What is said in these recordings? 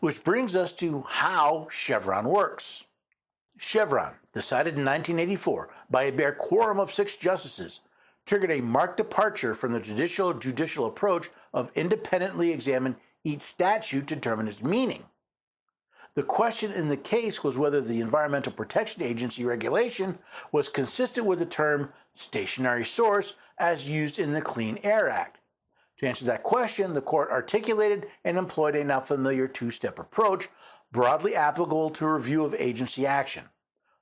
Which brings us to how Chevron works. Chevron, decided in 1984 by a bare quorum of 6 justices, triggered a marked departure from the judicial approach of independently examining each statute to determine its meaning. The question in the case was whether the Environmental Protection Agency regulation was consistent with the term stationary source as used in the Clean Air Act. To answer that question, the court articulated and employed a now familiar 2-step approach, broadly applicable to a review of agency action.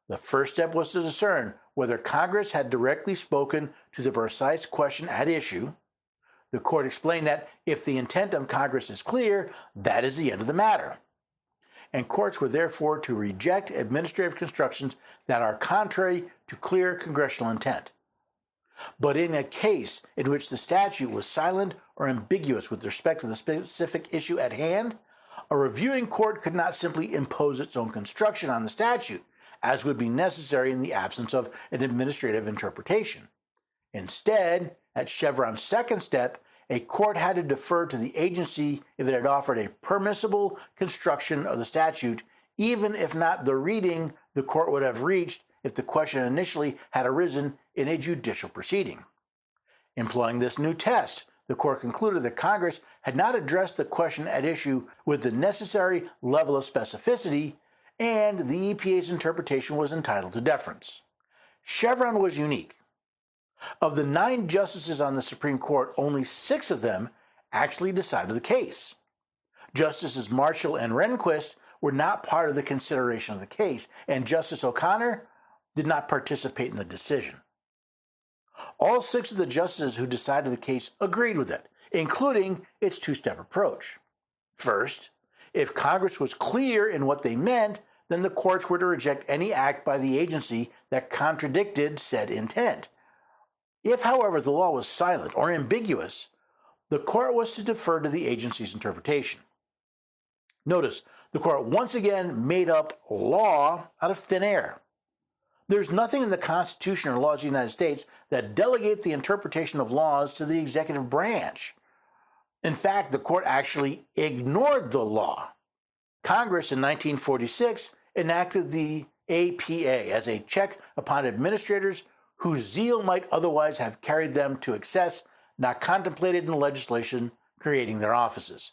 The first step was to discern whether Congress had directly spoken to the precise question at issue. The court explained that if the intent of Congress is clear, that is the end of the matter. And courts were therefore to reject administrative constructions that are contrary to clear congressional intent. But in a case in which the statute was silent or ambiguous with respect to the specific issue at hand, a reviewing court could not simply impose its own construction on the statute, as would be necessary in the absence of an administrative interpretation. Instead, at Chevron's second step, a court had to defer to the agency if it had offered a permissible construction of the statute, even if not the reading the court would have reached if the question initially had arisen in a judicial proceeding. Employing this new test, the court concluded that Congress had not addressed the question at issue with the necessary level of specificity, and the EPA's interpretation was entitled to deference. Chevron was unique. Of the 9 justices on the Supreme Court, only 6 of them actually decided the case. Justices Marshall and Rehnquist were not part of the consideration of the case, and Justice O'Connor did not participate in the decision. All 6 of the justices who decided the case agreed with it, including its 2-step approach. First, if Congress was clear in what they meant, then the courts were to reject any act by the agency that contradicted said intent. If, however, the law was silent or ambiguous, the court was to defer to the agency's interpretation. Notice, the court once again made up law out of thin air. There's nothing in the Constitution or laws of the United States that delegate the interpretation of laws to the executive branch. In fact, the court actually ignored the law. Congress in 1946 enacted the APA as a check upon administrators whose zeal might otherwise have carried them to excess not contemplated in legislation creating their offices.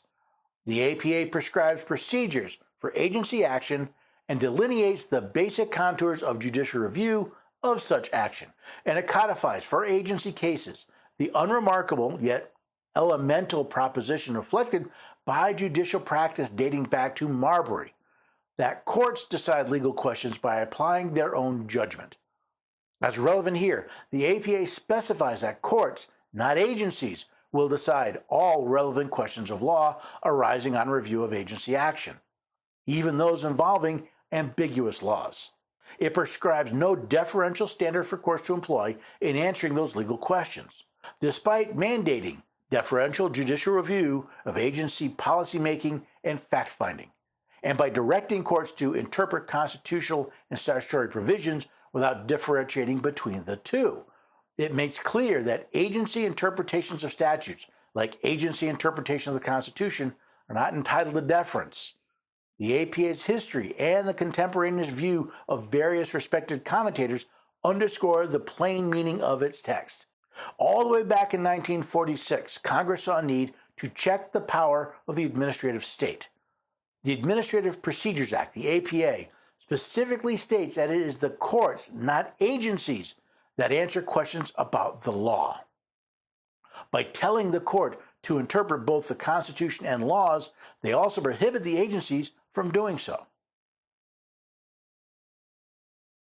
The APA prescribes procedures for agency action and delineates the basic contours of judicial review of such action, and it codifies for agency cases the unremarkable yet elemental proposition reflected by judicial practice dating back to Marbury, that courts decide legal questions by applying their own judgment. As relevant here, the APA specifies that courts, not agencies, will decide all relevant questions of law arising on review of agency action, even those involving ambiguous laws. It prescribes no deferential standard for courts to employ in answering those legal questions, despite mandating deferential judicial review of agency policymaking and fact-finding, and by directing courts to interpret constitutional and statutory provisions without differentiating between the two. It makes clear that agency interpretations of statutes, like agency interpretation of the Constitution, are not entitled to deference. The APA's history and the contemporaneous view of various respected commentators underscore the plain meaning of its text. All the way back in 1946, Congress saw a need to check the power of the administrative state. The Administrative Procedures Act, the APA, specifically states that it is the courts, not agencies, that answer questions about the law. By telling the court to interpret both the Constitution and laws, they also prohibit the agencies from doing so.